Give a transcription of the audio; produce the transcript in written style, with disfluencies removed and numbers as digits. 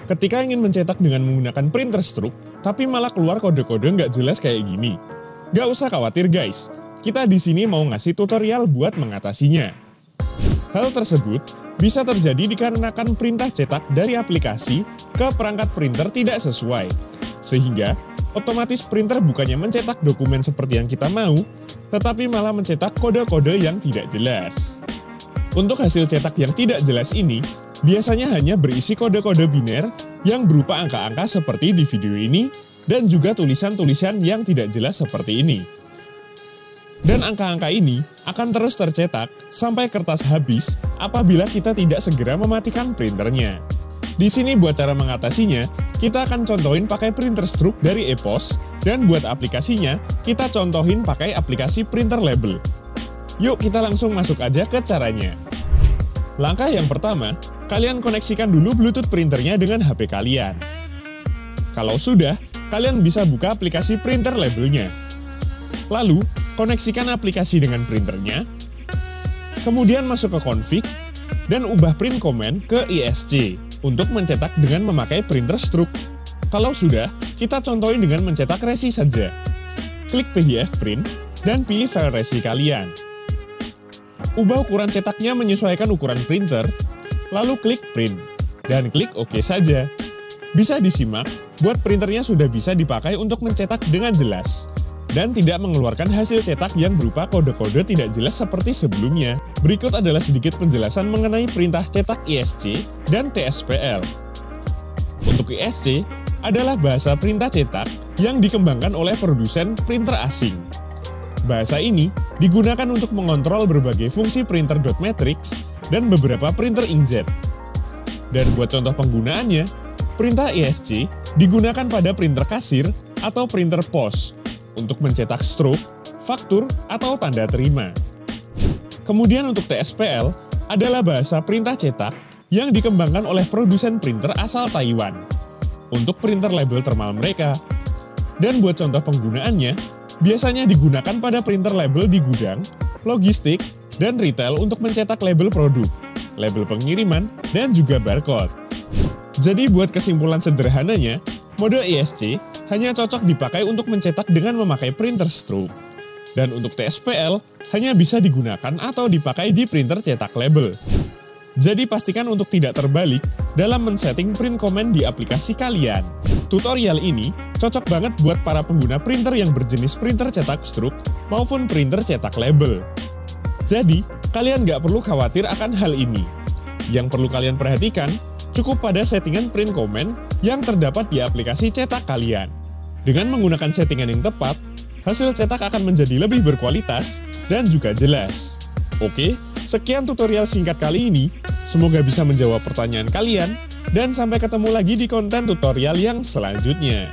ketika ingin mencetak dengan menggunakan printer stroke, tapi malah keluar kode-kode nggak jelas kayak gini? Nggak usah khawatir guys, kita di sini mau ngasih tutorial buat mengatasinya. Hal tersebut bisa terjadi dikarenakan perintah cetak dari aplikasi ke perangkat printer tidak sesuai, sehingga otomatis printer bukannya mencetak dokumen seperti yang kita mau, tetapi malah mencetak kode-kode yang tidak jelas. Untuk hasil cetak yang tidak jelas ini, biasanya hanya berisi kode-kode biner yang berupa angka-angka seperti di video ini, dan juga tulisan-tulisan yang tidak jelas seperti ini. Dan angka-angka ini akan terus tercetak sampai kertas habis apabila kita tidak segera mematikan printernya. Di sini buat cara mengatasinya, kita akan contohin pakai printer stroke dari EPOS, dan buat aplikasinya, kita contohin pakai aplikasi printer label. Yuk kita langsung masuk aja ke caranya. Langkah yang pertama, kalian koneksikan dulu Bluetooth printernya dengan HP kalian. Kalau sudah, kalian bisa buka aplikasi printer labelnya. Lalu, koneksikan aplikasi dengan printernya, kemudian masuk ke config, dan ubah print command ke ISC untuk mencetak dengan memakai printer stroke. Kalau sudah, kita contohin dengan mencetak resi saja. Klik PDF print, dan pilih file resi kalian. Ubah ukuran cetaknya menyesuaikan ukuran printer, lalu klik print, dan klik OK saja. Bisa disimak, buat printernya sudah bisa dipakai untuk mencetak dengan jelas, dan tidak mengeluarkan hasil cetak yang berupa kode-kode tidak jelas seperti sebelumnya. Berikut adalah sedikit penjelasan mengenai perintah cetak ISC dan TSPL. Untuk ISC adalah bahasa perintah cetak yang dikembangkan oleh produsen printer asing. Bahasa ini digunakan untuk mengontrol berbagai fungsi printer.matrix dan beberapa printer inkjet. Dan buat contoh penggunaannya, perintah ISC digunakan pada printer kasir atau printer pos untuk mencetak stroke, faktur, atau tanda terima. Kemudian untuk TSPL adalah bahasa perintah cetak yang dikembangkan oleh produsen printer asal Taiwan untuk printer label thermal mereka. Dan buat contoh penggunaannya, biasanya digunakan pada printer label di gudang, logistik, dan retail untuk mencetak label produk, label pengiriman, dan juga barcode. Jadi buat kesimpulan sederhananya, mode ISC hanya cocok dipakai untuk mencetak dengan memakai printer stroke. Dan untuk TSPL hanya bisa digunakan atau dipakai di printer cetak label. Jadi pastikan untuk tidak terbalik dalam men-setting print command di aplikasi kalian. Tutorial ini cocok banget buat para pengguna printer yang berjenis printer cetak stroke maupun printer cetak label. Jadi, kalian nggak perlu khawatir akan hal ini. Yang perlu kalian perhatikan, cukup pada settingan print command yang terdapat di aplikasi cetak kalian. Dengan menggunakan settingan yang tepat, hasil cetak akan menjadi lebih berkualitas dan juga jelas. Oke, sekian tutorial singkat kali ini. Semoga bisa menjawab pertanyaan kalian, dan sampai ketemu lagi di konten tutorial yang selanjutnya.